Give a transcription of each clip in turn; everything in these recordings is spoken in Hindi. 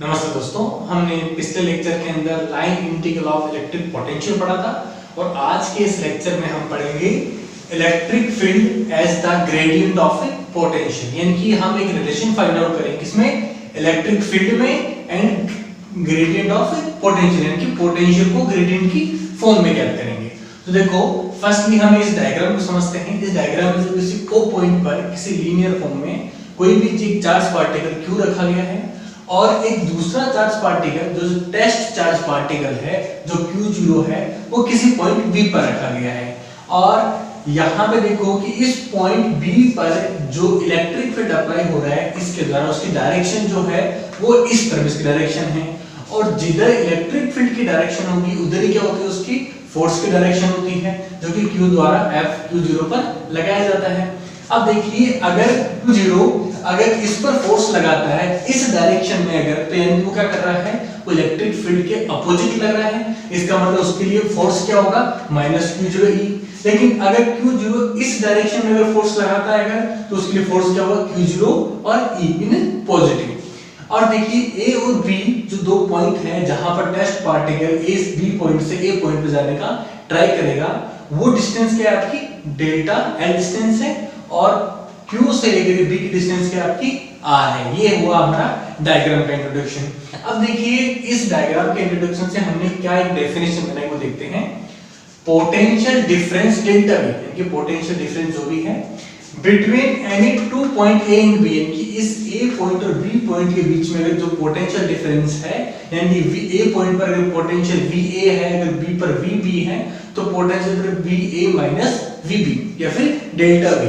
नमस्ते दोस्तों, हमने पिछले लेक्चर के अंदर line integral of electric potential पढ़ा था और आज के इस लेक्चर में हम पढ़ेंगे electric field as the gradient of potential. यानी कि हम एक रिलेशन फाइंड आउट करेंगे किसमें, इलेक्ट्रिक फील्ड में एंड ग्रेडियंट ऑफ पोटेंशियल, यानी कि पोटेंशियल को ग्रेडियंट की फॉर्म में ज्ञात करेंगे। तो देखो, फर्स्टली हम इस डायग्राम को समझते हैं। इस डायग्राम में किसी ओ पॉइंट पर किसी लीनियर फॉर्म में कोई भी एक चार्ज पार्टिकल q रखा गया है और एक दूसरा चार्ज पार्टिकल जो टेस्ट चार्ज पार्टिकल है जो q0 है वो किसी पॉइंट b पर रखा गया है। और यहाँ पे देखो कि इस पॉइंट b पर जो इलेक्ट्रिक फील्ड अप्लाई हो रहा है इसके द्वारा उसकी डायरेक्शन जो है वो इस तरफ इसकी डायरेक्शन है और जिधर इलेक्ट्रिक फील्ड की डायरेक्शन होगी उधर ही क्या होती है, उसकी फोर्स की डायरेक्शन होती है जो कि q द्वारा F q0 पर लगाया जाता है। अब देखिए, अगर q0 अगर इस पर फोर्स लगाता है इस डायरेक्शन में अगर, तो यानी वो क्या कर रहा है, वो इलेक्ट्रिक फील्ड के अपोजिट लग रहा है। इसका मतलब उसके लिए फोर्स क्या होगा, -q0e। लेकिन अगर q0 इस डायरेक्शन में अगर फोर्स लगाता है अगर, तो उसके लिए फोर्स क्या होगा, q0 और e इन पॉजिटिव। और देखिए a और b जो दो पॉइंट हैं जहां पर टेस्ट पार्टिकल इस b पॉइंट से a पॉइंट पे जाने का ट्राई करेगा, वो डिस्टेंस क्या है आपकी, डेल्टा l डिस्टेंस है और q से लेकर b की डिस्टेंस क्या आपकी r है। ये हुआ हमारा डायग्राम का इंट्रोडक्शन। अब देखिए, इस डायग्राम के इंट्रोडक्शन से हमने क्या एक डेफिनेशन बनाई वो देखते हैं। पोटेंशियल डिफरेंस डेल्टा v, यानी कि पोटेंशियल डिफरेंस जो भी है between any two point a and b, यानी कि इस a पॉइंट और b पॉइंट के बीच में अगर जो पोटेंशियल डिफरेंस है, यानी कि a पॉइंट पर अगर पोटेंशियल va है, अगर b पर vb है, तो पोटेंशियल va vb या फिर delta v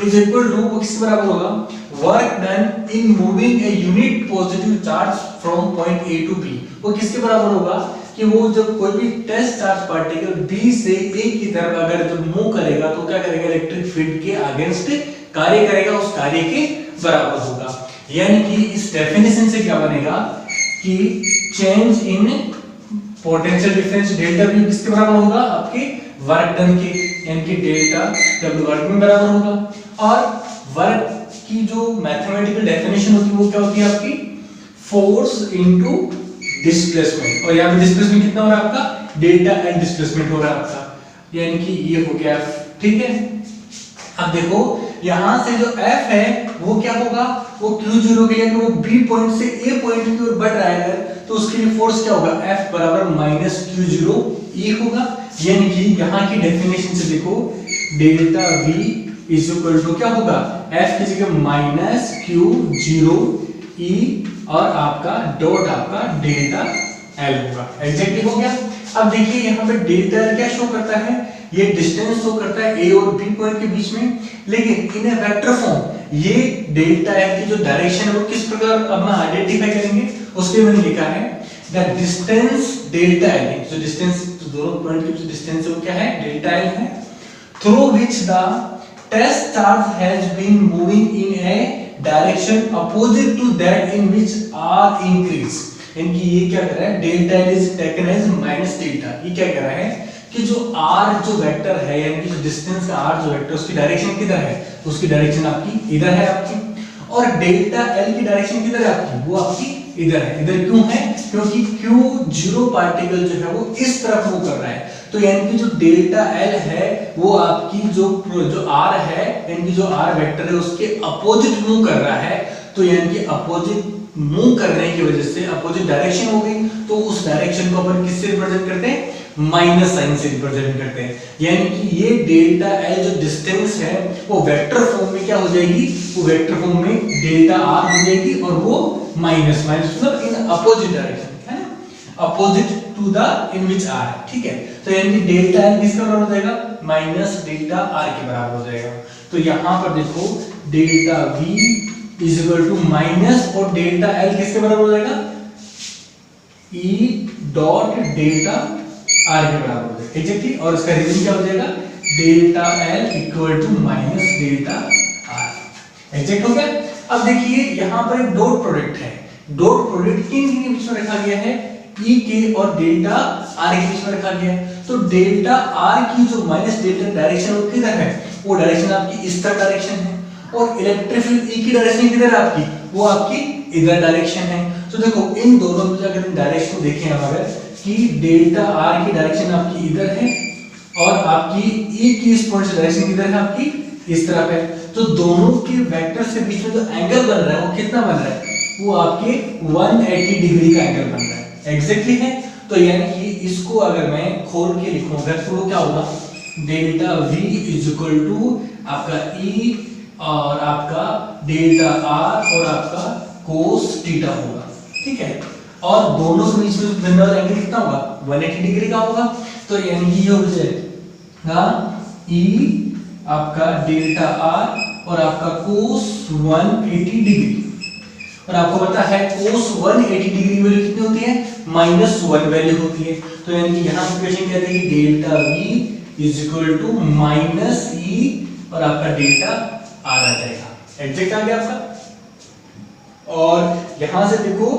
is equal to, वो किसके बराबर होगा, work done in moving a unit positive charge from point a to b। वो किसके बराबर होगा कि वो जब कोई भी टेस्ट चार्ज पार्टिकल b से a की तरफ अगर जब मूव करेगा तो क्या करेगा, इलेक्ट्रिक फील्ड के अगेंस्ट कार्य करेगा, उस कार्य के बराबर होगा। यानी कि इस डेफिनेशन से क्या बनेगा कि change in potential difference delta v किसके बराबर होगा, आपके वर्क डन के, यानी कि डेल्टा w वर्क में बराबर होगा। और वर्क की जो मैथमेटिकल डेफिनेशन होती है वो क्या होती है आपकी, फोर्स इनटू डिस्प्लेसमेंट। और यहाँ पे डिस्प्लेसमेंट कितना हो रहा है आपका, डेल्टा l डिस्प्लेसमेंट हो रहा है आपका, यानी कि ये हो गया f। ठीक है, अब देखो यहां से जो f है वो क्या होगा, वो q0 के लिए वो b पॉइंट से a पॉइंट की ओर बढ़ रहा है अगर, तो उसके लिए फोर्स क्या होगा, f बराबर -q0e होगा। यानी कि यहाँ की डेफिनेशन से देखो, delta v is equal to क्या होगा, f की जगह -q0e और आपका डॉट आपका डेल्टा l होगा। एग्जैक्टली हो गया। अब देखिए यहाँ पे डेल्टा l क्या शो करता है, ये डिस्टेंस शो करता है a और b पॉइंट के बीच में, लेकिन इन ए वेक्टर फॉर्म ये डेल्टा l की जो डायरेक्शन है वो किस प्रकार अब हम आइडेंटिफाई करेंगे, उसके मैंने लिखा है द डिस्टेंस डेल्टा l, जो डिस्टेंस दोनों पॉइंट के बीच डिस्टेंस है वो क्या है, डेल्टा l है, through which the test charge has been moving in a direction opposite to that in which r increase. यानी कि ये क्या कर रहा है, delta l is taken as minus delta. ये क्या कर रहा है कि जो r जो वेक्टर है, यानी कि जो डिस्टेंस का r जो वेक्टर उसकी डायरेक्शन किधर है, तो उसकी डायरेक्शन आपकी इधर है आपकी, और डेल्टा l की डायरेक्शन किधर है आपकी, वो आपकी इधर है। इधर क्यों है, क्योंकि q0 पार्टिकल जो है वो इस तरफ मूव कर रहा है, तो यानी कि जो डेल्टा l है वो आपकी जो r है, यानी कि जो r वेक्टर है उसके अपोजिट मूव कर रहा है। तो यानी कि अपोजिट मूव करने की वजह से अपोजिट डायरेक्शन हो गई, तो उस डायरेक्शन को अपन किससे रिप्रेजेंट करते हैं, माइनस साइन से रिप्रेजेंट करते हैं। यानी कि ये डेल्टा l जो डिस्टेंस है वो वेक्टर फॉर्म में क्या हो जाएगी, वो वेक्टर फॉर्म में डेल्टा r हो जाएगी और वो माइनस मतलब इन अपोजिट डायरेक्शन है, opposite to the in which r। ठीक है, तो यानी कि डेल्टा l किसके बराबर हो जाएगा, माइनस डेल्टा r के बराबर हो जाएगा। तो यहां पर देखो delta v is equal to minus और डेल्टा l किसके बराबर हो जाएगा, e डॉट डेल्टा r के बराबर हो जाएगा। एग्जैक्टली, और इसका रीजन क्या हो जाएगा, delta l equal to minus delta r। Exact हो गया। अब देखिए यहाँ पर एक डॉट प्रोडक्ट है, डॉट प्रोडक्ट किन के बीच में रखा गया है, e के और डेल्टा r के बीच में रखा गया है। तो डेल्टा r की जो माइनस डेल्टा डायरेक्शन वो किधर है, वो डायरेक्शन आपकी इस तरफ डायरेक्शन है, और इलेक्ट्रिक फील्ड E की डायरेक्शन किधर है आपकी, वो आपकी इधर डायरेक्शन है। तो देखो इन दोनों में अगर इन डायरेक्शन को देखें हम अगर कि डेल्टा आर की डायरेक्शन आपकी इधर है और आपकी ई की इस पॉइंट से डायरेक्शन किधर है आपकी इस तरफ है, तो दोनों के वेक्टर से बीच में जो एंगल बन रहा है वो कितना बन रहा है, वो आपके 180 डिग्री का एंगल बन रहा है। एग्जैक्टली है। तो यानी कि इसको अगर मैं खोल के लिखूंगा तो वो क्या होगा, delta v is equal to आपका e और आपका डेल्टा r और आपका cos थीटा होगा। ठीक है, और दोनों के बीच में बनने वाला एंगल कितना होगा, 180 डिग्री का होगा। तो यानी कि ये हो जाएगा e आपका डेल्टा r और आपका cos 180 डिग्री। और आपको पता है cos 180 डिग्री वैल्यू कितनी होती है, -1 वैल्यू होती है। तो यानी कि यहां इक्वेशन कहते हैं कि delta v is equal to minus E और आपका डेल्टा आर आ जाएगा। एग्जैक्ट आ गया आपका। और यहां से देखो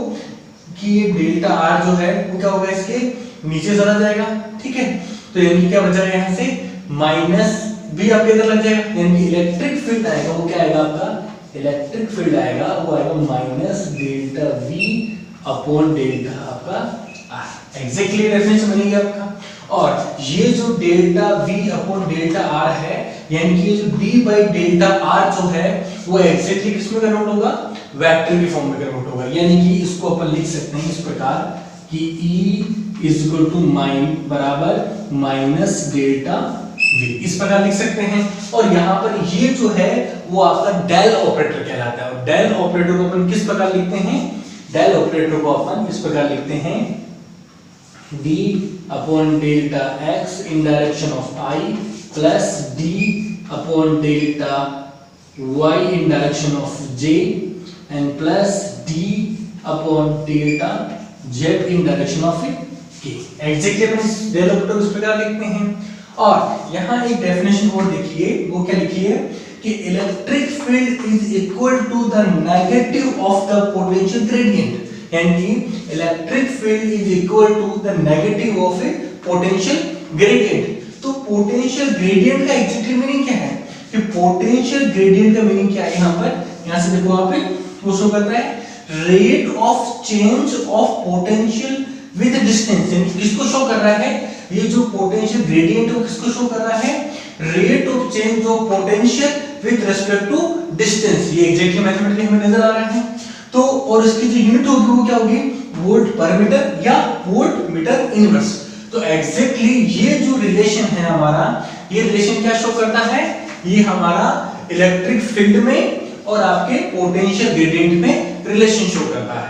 कि ये डेल्टा आर जो है वो क्या होगा, इसके नीचे चला जाएगा। ठीक है, तो यानी क्या बचा है यहां से माइनस भी आपके इधर लग जाएगा, यानी कि इलेक्ट्रिक फील्ड आएगा वो क्या आएगा आपका, इलेक्ट्रिक फील्ड आएगा वो आएगा minus delta v upon delta आपका r। एग्जैक्टली डेफिनेशन बनेगी आपका। और ये जो delta v upon delta r है, यानी कि ये जो d बाई डेल्टा r जो है वो एग्जैक्टली किस में कन्वर्ट होगा, वेक्टर की फॉर्म में कन्वर्ट होगा। यानी कि इसको अपन लिख सकते हैं इस प्रकार कि e इज इक्वल टू बराबर माइनस डेल्टा v, इस प्रकार लिख सकते हैं। और यहाँ पर ये जो है वो आपका डेल ऑपरेटर कहलाता है। और डेल ऑपरेटर को अपन किस प्रकार लिखते हैं, डेल ऑपरेटर को अपन इस प्रकार लिखते हैं d upon delta x in direction of i plus d upon delta y in direction of j and plus d upon delta z in direction of k। Exactly अपन डेल ऑपरेटर को इस प्रकार लिखते हैं। और यहाँ एक डेफिनेशन और देखिए, वो क्या लिखी है कि electric field is equal to the negative of the potential gradient. यानी कि electric field is equal to the negative of a potential gradient. तो पोटेंशियल ग्रेडियंट का एग्जैक्टली मीनिंग क्या है, कि पोटेंशियल ग्रेडियंट का मीनिंग क्या है, यहाँ पर यहाँ से देखो आप वो शो करता है rate of change of potential with distance. यानी किसको शो कर रहा है, ये जो पोटेंशियल ग्रेडियंट है वो किसको शो कर रहा है, rate of change of potential with respect to distance. ये एग्जैक्टली मैथमेटिकली हमें नजर आ रहा है। तो और इसकी जो यूनिट होगी वो क्या होगी, वोल्ट पर मीटर या वोल्ट मीटर इनवर्स। तो एग्जैक्टली ये जो रिलेशन है हमारा, ये रिलेशन क्या शो करता है, ये हमारा इलेक्ट्रिक फील्ड में और आपके पोटेंशियल ग्रेडियंट में रिलेशन शो करता है।